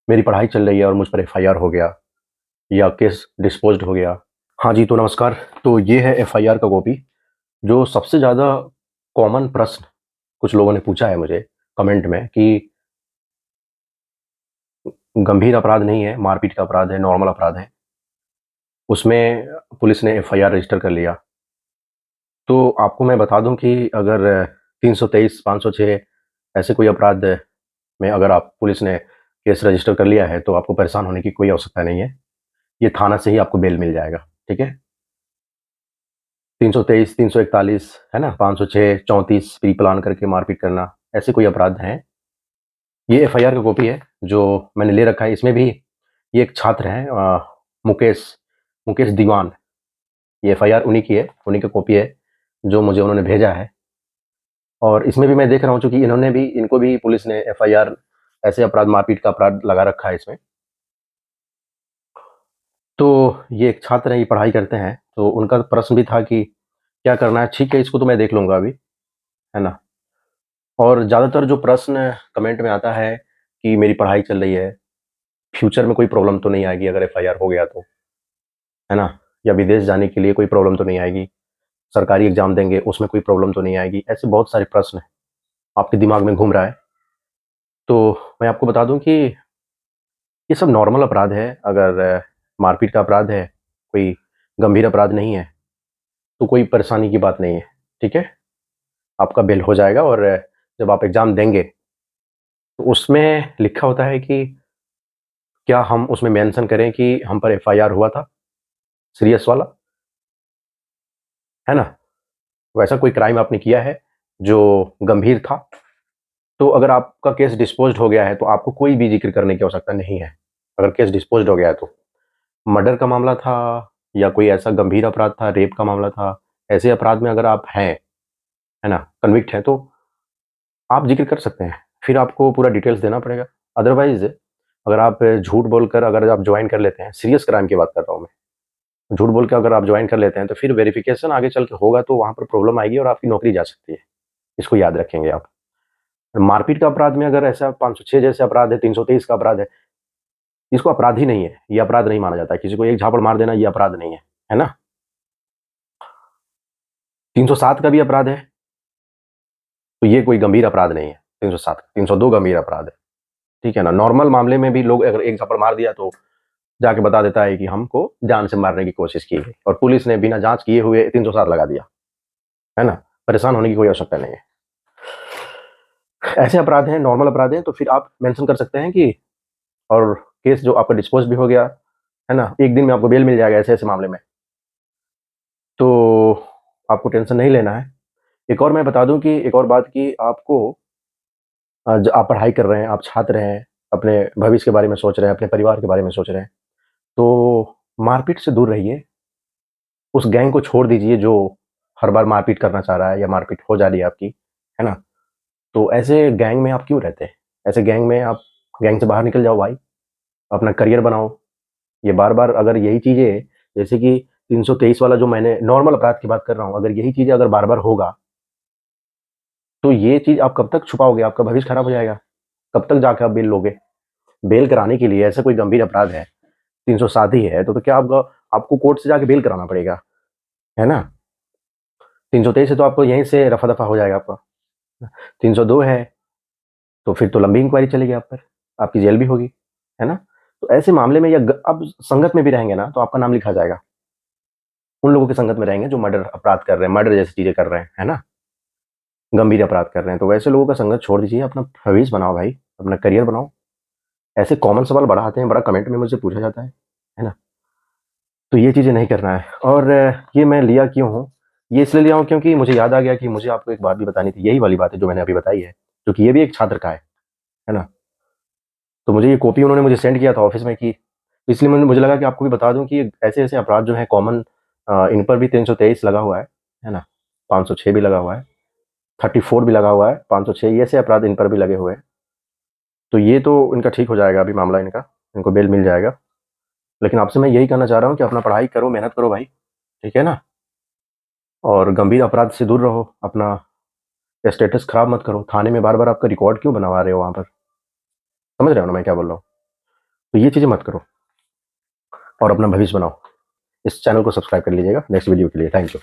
मेरी पढ़ाई चल रही है और मुझ पर एफआईआर हो गया या केस डिस्पोज्ड हो गया। हाँ जी, तो नमस्कार। तो ये है एफआईआर का कॉपी। जो सबसे ज़्यादा कॉमन प्रश्न कुछ लोगों ने पूछा है मुझे कमेंट में कि गंभीर अपराध नहीं है, मारपीट का अपराध है, नॉर्मल अपराध है। उसमें पुलिस ने एफआईआर रजिस्टर कर लिया। तो आपको मैं बता दूं कि अगर 323, 506 ऐसे कोई अपराध में अगर आप पुलिस ने केस रजिस्टर कर लिया है तो आपको परेशान होने की कोई आवश्यकता नहीं है। ये थाना से ही आपको बेल मिल जाएगा, ठीक है? 323, 341 है ना, 506, 34 प्री प्लान करके मारपीट करना, ऐसे कोई अपराध हैं। ये एफआईआर का कॉपी है जो मैंने ले रखा है। इसमें भी ये एक छात्र हैं, मुकेश मुकेश दीवान। ये एफआईआर उन्हीं की है, उन्हीं का कॉपी है जो मुझे उन्होंने भेजा है। और इसमें भी मैं देख रहा हूँ चूंकि इनको भी पुलिस ने एफआईआर, ऐसे अपराध, मारपीट का अपराध लगा रखा है इसमें। तो ये एक छात्र है, ये पढ़ाई करते हैं, तो उनका प्रश्न भी था कि क्या करना है। ठीक है, इसको तो मैं देख लूंगा अभी, है ना। और ज़्यादातर जो प्रश्न कमेंट में आता है कि मेरी पढ़ाई चल रही है, फ्यूचर में कोई प्रॉब्लम तो नहीं आएगी अगर एफआईआर हो गया तो, है ना? या विदेश जाने के लिए कोई प्रॉब्लम तो नहीं आएगी, सरकारी एग्जाम देंगे उसमें कोई प्रॉब्लम तो नहीं आएगी, ऐसे बहुत सारे प्रश्न आपके दिमाग में घूम रहा है। तो मैं आपको बता दूं कि ये सब नॉर्मल अपराध है। अगर मारपीट का अपराध है, कोई गंभीर अपराध नहीं है, तो कोई परेशानी की बात नहीं है, ठीक है? आपका बेल हो जाएगा। और जब आप एग्ज़ाम देंगे तो उसमें लिखा होता है कि क्या हम उसमें मेंशन करें कि हम पर एफआईआर हुआ था, सीरियस वाला, है ना? वैसा कोई क्राइम आपने किया है जो गंभीर था, तो अगर आपका केस डिस्पोज्ड हो गया है तो आपको कोई भी ज़िक्र करने की आवश्यकता नहीं है। अगर केस डिस्पोज्ड हो गया है तो, मर्डर का मामला था या कोई ऐसा गंभीर अपराध था, रेप का मामला था, ऐसे अपराध में अगर आप हैं, है ना, कन्विक्ट हैं, तो आप ज़िक्र कर सकते हैं। फिर आपको पूरा डिटेल्स देना पड़ेगा। अदरवाइज़ अगर आप झूठ बोलकर अगर आप जॉइन कर लेते हैं, सीरियस क्राइम की बात कर रहा हूँ मैं, झूठ बोल के अगर आप जॉइन कर लेते हैं तो फिर वेरिफिकेशन आगे चल के होगा तो वहाँ पर प्रॉब्लम आएगी और आपकी नौकरी जा सकती है। इसको याद रखेंगे आप। मारपीट का अपराध में अगर ऐसा 506 जैसे अपराध है, 323 का अपराध है, इसको अपराध ही नहीं है, ये अपराध नहीं माना जाता है। किसी को एक झापड़ मार देना ये अपराध नहीं है ना? 307 का भी अपराध है, तो ये कोई गंभीर अपराध नहीं है। 307, 302 गंभीर अपराध है, ठीक है ना? नॉर्मल मामले में भी लोग अगर एक झापड़ मार दिया तो जाके बता देता है कि हमको जान से मारने की कोशिश की गई और पुलिस ने बिना जांच किए हुए 307 लगा दिया, है ना? परेशान होने की कोई आवश्यकता नहीं है। ऐसे अपराध हैं, नॉर्मल अपराध हैं, तो फिर आप मेंशन कर सकते हैं कि और केस जो आपका डिस्पोज भी हो गया, है ना, एक दिन में आपको बेल मिल जाएगा ऐसे ऐसे मामले में, तो आपको टेंशन नहीं लेना है। एक और मैं बता दूं कि एक और बात कि आपको जो आप पढ़ाई कर रहे हैं, आप छात्र हैं, अपने भविष्य के बारे में सोच रहे हैं, अपने परिवार के बारे में सोच रहे हैं, तो मारपीट से दूर रहिए। उस गैंग को छोड़ दीजिए जो हर बार मारपीट करना चाह रहा है या मारपीट हो जा रही है आपकी, है ना? तो ऐसे गैंग में आप क्यों रहते हैं? ऐसे गैंग में आप, गैंग से बाहर निकल जाओ भाई, अपना करियर बनाओ। ये बार-बार अगर यही चीज़ें, जैसे कि 323 वाला जो मैंने नॉर्मल अपराध की बात कर रहा हूँ, अगर यही चीज़ें अगर बार-बार होगा, तो ये चीज़ आप कब तक छुपाओगे? आपका भविष्य खराब हो जाएगा। कब तक जाके आप बेल लोगे? बेल कराने के लिए ऐसा कोई गंभीर अपराध है, 307 ही है, तो क्या आपका आपको कोर्ट से जाके बेल कराना पड़ेगा, है ना? 323 है तो आपको यहीं से रफ़ा-दफ़ा हो जाएगा आपका। 302 है, तो फिर तो लंबी इंक्वायरी चलेगी आप पर, आपकी जेल भी होगी, है ना? तो ऐसे मामले में या अब संगत में भी रहेंगे ना, तो आपका नाम लिखा जाएगा। उन लोगों की संगत में रहेंगे जो मर्डर अपराध कर रहे हैं, मर्डर जैसी चीज़ें कर रहे हैं, है ना? गंभीर अपराध कर रहे हैं, तो वैसे लोगों का संगत छोड़ दीजिए, अपना भविष्य बनाओ भाई, अपना करियर बनाओ। ऐसे कॉमन सवाल बड़ा आते हैं, बड़ा कमेंट में मुझसे पूछा जाता है ना? तो ये चीज़ें नहीं करना है। और ये मैं लिया क्यों हूँ? ये इसलिए लिया हूँ क्योंकि मुझे याद आ गया कि मुझे आपको एक बात भी बतानी थी, यही वाली बात है जो मैंने अभी बताई है, क्योंकि ये भी एक छात्र का है ना? तो मुझे ये कॉपी उन्होंने मुझे सेंड किया था ऑफ़िस में कि, इसलिए मुझे लगा कि आपको भी बता दूँ कि ऐसे-ऐसे अपराध जो हैं कॉमन, इन पर भी 323 लगा हुआ है ना? 506 भी लगा हुआ है, 34 भी लगा हुआ है, 506 ये ऐसे अपराध इन पर भी लगे हुए हैं। तो ये तो इनका ठीक हो जाएगा अभी मामला इनका, इनको बेल मिल जाएगा। लेकिन आपसे मैं यही कहना चाह रहा हूँ कि अपना पढ़ाई करो, मेहनत करो भाई, ठीक है ना? और गंभीर अपराध से दूर रहो, अपना स्टेटस खराब मत करो। थाने में बार-बार आपका रिकॉर्ड क्यों बनवा रहे हो वहाँ पर? समझ रहे हो ना मैं क्या बोल रहा हूँ? तो ये चीज़ें मत करो और अपना भविष्य बनाओ। इस चैनल को सब्सक्राइब कर लीजिएगा नेक्स्ट वीडियो के लिए। Thank you.